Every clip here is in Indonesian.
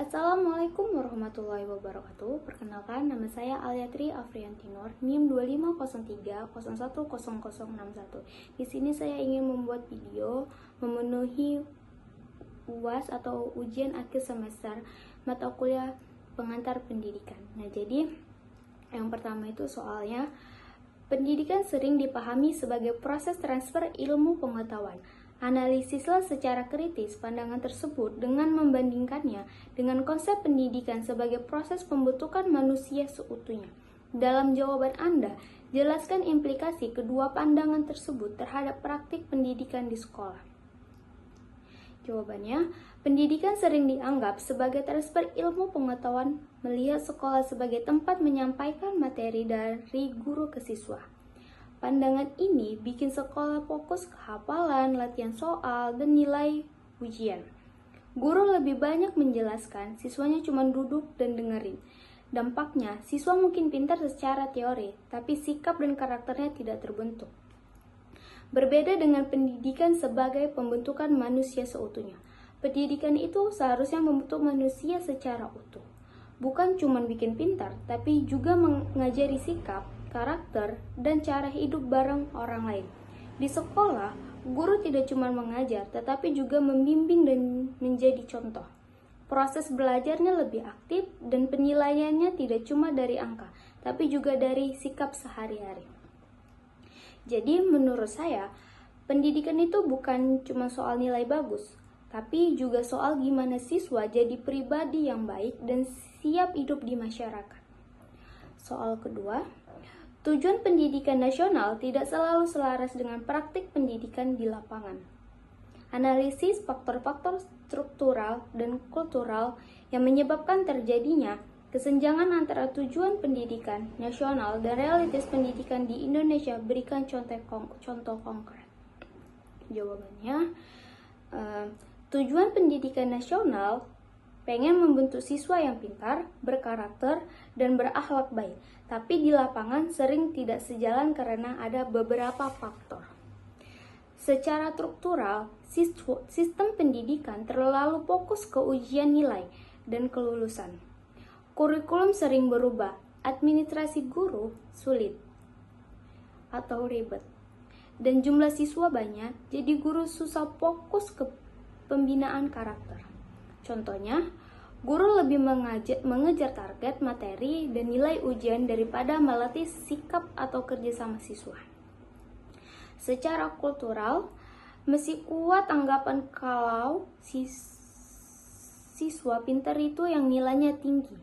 Assalamualaikum warahmatullahi wabarakatuh. Perkenalkan, nama saya Aliatri Afrianti Nur, NIM 2503010061. Di sini saya ingin membuat video memenuhi UAS atau ujian akhir semester mata kuliah pengantar pendidikan. Nah, jadi yang pertama itu soalnya pendidikan sering dipahami sebagai proses transfer ilmu pengetahuan. Analisislah secara kritis pandangan tersebut dengan membandingkannya dengan konsep pendidikan sebagai proses pembentukan manusia seutuhnya. Dalam jawaban Anda, jelaskan implikasi kedua pandangan tersebut terhadap praktik pendidikan di sekolah. Jawabannya, pendidikan sering dianggap sebagai transfer ilmu pengetahuan, melihat sekolah sebagai tempat menyampaikan materi dari guru ke siswa. Pandangan ini bikin sekolah fokus ke hafalan, latihan soal, dan nilai ujian. Guru lebih banyak menjelaskan, siswanya cuma duduk dan dengerin. Dampaknya, siswa mungkin pintar secara teori, tapi sikap dan karakternya tidak terbentuk. Berbeda dengan pendidikan sebagai pembentukan manusia seutuhnya. Pendidikan itu seharusnya membentuk manusia secara utuh. Bukan cuma bikin pintar, tapi juga mengajari sikap, karakter, dan cara hidup bareng orang lain. Di sekolah, guru tidak cuma mengajar, tetapi juga membimbing dan menjadi contoh. Proses belajarnya lebih aktif dan penilaiannya tidak cuma dari angka, tapi juga dari sikap sehari-hari. Jadi menurut saya, pendidikan itu bukan cuma soal nilai bagus, tapi juga soal gimana siswa jadi pribadi yang baik dan siap hidup di masyarakat. Soal kedua, tujuan pendidikan nasional tidak selalu selaras dengan praktik pendidikan di lapangan. Analisis faktor-faktor struktural dan kultural yang menyebabkan terjadinya kesenjangan antara tujuan pendidikan nasional dan realitas pendidikan di Indonesia, berikan contoh konkret. Jawabannya, tujuan pendidikan nasional pengen membentuk siswa yang pintar, berkarakter, dan berakhlak baik. Tapi di lapangan sering tidak sejalan karena ada beberapa faktor. Secara struktural, sistem pendidikan terlalu fokus ke ujian nilai dan kelulusan. Kurikulum sering berubah, administrasi guru sulit atau ribet, dan jumlah siswa banyak, jadi guru susah fokus ke pembinaan karakter. Contohnya, guru lebih mengejar target materi dan nilai ujian daripada melatih sikap atau kerjasama siswa. Secara kultural, masih kuat anggapan kalau siswa pintar itu yang nilainya tinggi.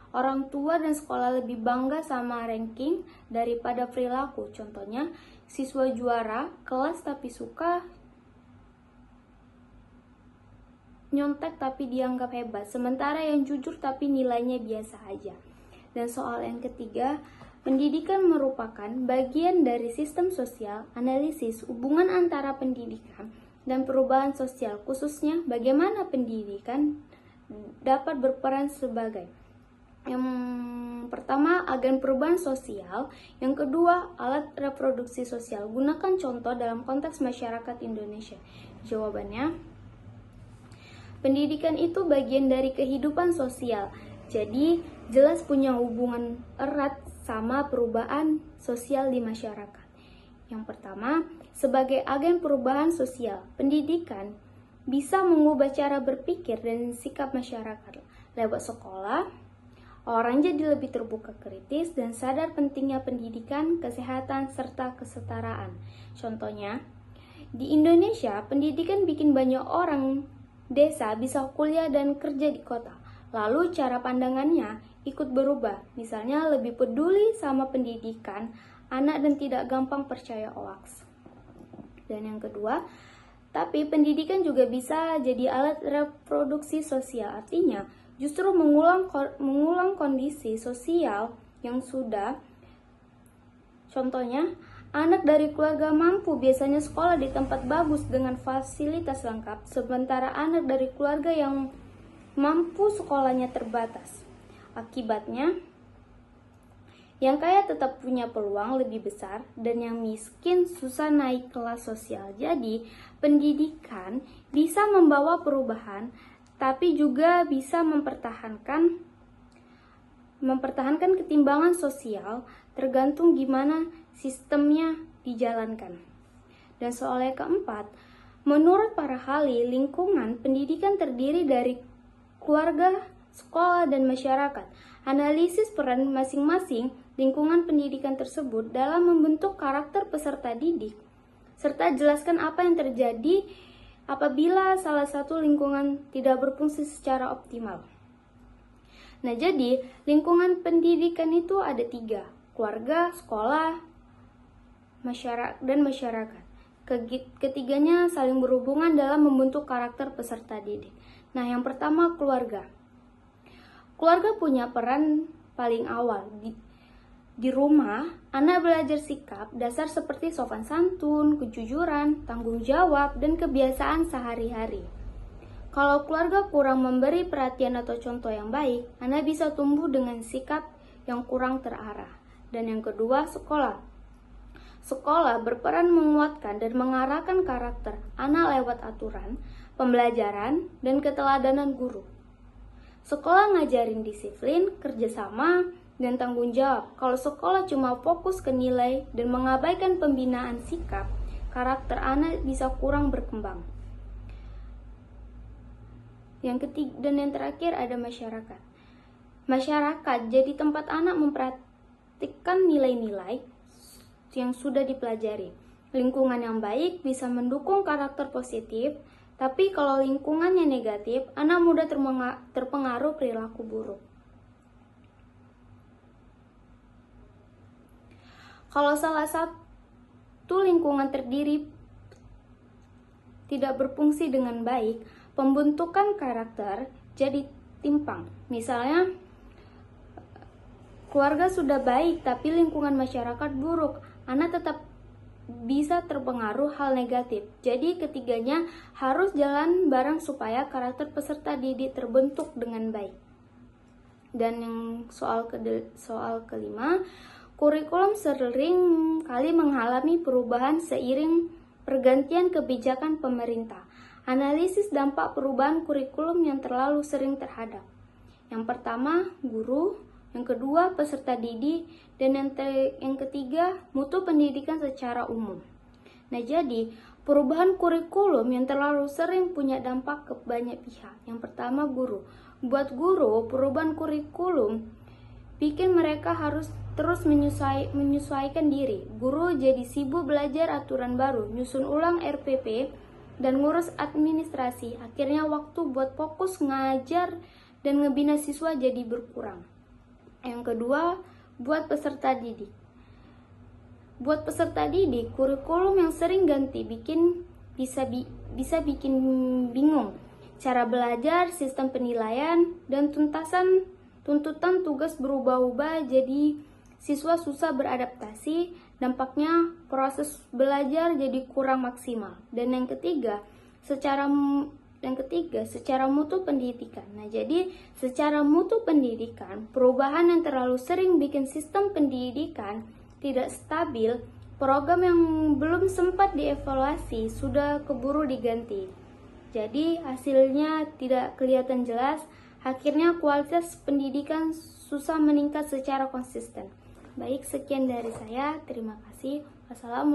Orang tua dan sekolah lebih bangga sama ranking daripada perilaku. Contohnya, siswa juara kelas tapi suka nyontek tapi dianggap hebat, sementara yang jujur tapi nilainya biasa aja. Dan soal yang ketiga, pendidikan merupakan bagian dari sistem sosial. Analisis hubungan antara pendidikan dan perubahan sosial, khususnya bagaimana pendidikan dapat berperan sebagai yang pertama, agen perubahan sosial. Yang kedua, alat reproduksi sosial. Gunakan contoh dalam konteks masyarakat Indonesia. Jawabannya, pendidikan itu bagian dari kehidupan sosial, jadi jelas punya hubungan erat sama perubahan sosial di masyarakat. Yang pertama, sebagai agen perubahan sosial, pendidikan bisa mengubah cara berpikir dan sikap masyarakat. Lewat sekolah, orang jadi lebih terbuka kritis dan sadar pentingnya pendidikan, kesehatan, serta kesetaraan. Contohnya, di Indonesia, pendidikan bikin banyak orang desa bisa kuliah dan kerja di kota. Lalu cara pandangannya ikut berubah. Misalnya lebih peduli sama pendidikan anak dan tidak gampang percaya hoaks. Dan yang kedua, tapi pendidikan juga bisa jadi alat reproduksi sosial. Artinya, justru mengulang kondisi sosial yang sudah. Contohnya, anak dari keluarga mampu biasanya sekolah di tempat bagus dengan fasilitas lengkap, sementara anak dari keluarga yang mampu sekolahnya terbatas. Akibatnya, yang kaya tetap punya peluang lebih besar dan yang miskin susah naik kelas sosial. Jadi, pendidikan bisa membawa perubahan, tapi juga bisa mempertahankan ketimbangan sosial tergantung gimana sistemnya dijalankan. Dan soal yang keempat, menurut para ahli, lingkungan pendidikan terdiri dari keluarga, sekolah, dan masyarakat. Analisis peran masing-masing lingkungan pendidikan tersebut dalam membentuk karakter peserta didik, serta jelaskan apa yang terjadi apabila salah satu lingkungan tidak berfungsi secara optimal. Nah, jadi lingkungan pendidikan itu ada 3, keluarga, sekolah, dan masyarakat. Ketiganya saling berhubungan dalam membentuk karakter peserta didik. Nah, yang pertama keluarga. Keluarga punya peran paling awal. Di rumah, anak belajar sikap dasar seperti sopan santun, kejujuran, tanggung jawab, dan kebiasaan sehari-hari. Kalau keluarga kurang memberi perhatian atau contoh yang baik, anak bisa tumbuh dengan sikap yang kurang terarah. Dan yang kedua, sekolah. Sekolah berperan menguatkan dan mengarahkan karakter anak lewat aturan, pembelajaran, dan keteladanan guru. Sekolah ngajarin disiplin, kerjasama, dan tanggung jawab. Kalau sekolah cuma fokus ke nilai dan mengabaikan pembinaan sikap, karakter anak bisa kurang berkembang. Yang ketiga dan yang terakhir ada masyarakat. Masyarakat jadi tempat anak mempraktikkan nilai-nilai yang sudah dipelajari. Lingkungan yang baik bisa mendukung karakter positif, tapi kalau lingkungannya negatif, anak mudah terpengaruh perilaku buruk. Kalau salah satu lingkungan terdiri tidak berfungsi dengan baik, pembentukan karakter jadi timpang. Misalnya, keluarga sudah baik tapi lingkungan masyarakat buruk, anak tetap bisa terpengaruh hal negatif. Jadi ketiganya harus jalan bareng supaya karakter peserta didik terbentuk dengan baik. Dan yang soal kelima, kurikulum sering kali mengalami perubahan seiring pergantian kebijakan pemerintah. Analisis dampak perubahan kurikulum yang terlalu sering terhadap. Yang pertama, guru. Yang kedua, peserta didik. Dan yang ketiga, mutu pendidikan secara umum. Nah, jadi perubahan kurikulum yang terlalu sering punya dampak ke banyak pihak. Yang pertama, guru. Buat guru, perubahan kurikulum bikin mereka harus terus menyesuaikan diri. Guru jadi sibuk belajar aturan baru, nyusun ulang RPP, dan ngurus administrasi. Akhirnya waktu buat fokus ngajar dan ngebina siswa jadi berkurang. Yang kedua, buat peserta didik. Buat peserta didik, kurikulum yang sering ganti bisa bikin bingung. Cara belajar, sistem penilaian, dan tuntutan tugas berubah-ubah, jadi siswa susah beradaptasi. Dampaknya proses belajar jadi kurang maksimal. Dan yang ketiga, secara mutu pendidikan. Nah, jadi secara mutu pendidikan, perubahan yang terlalu sering bikin sistem pendidikan tidak stabil. Program yang belum sempat dievaluasi sudah keburu diganti. Jadi hasilnya tidak kelihatan jelas. Akhirnya kualitas pendidikan susah meningkat secara konsisten. Baik, sekian dari saya. Terima kasih. Wassalamualaikum.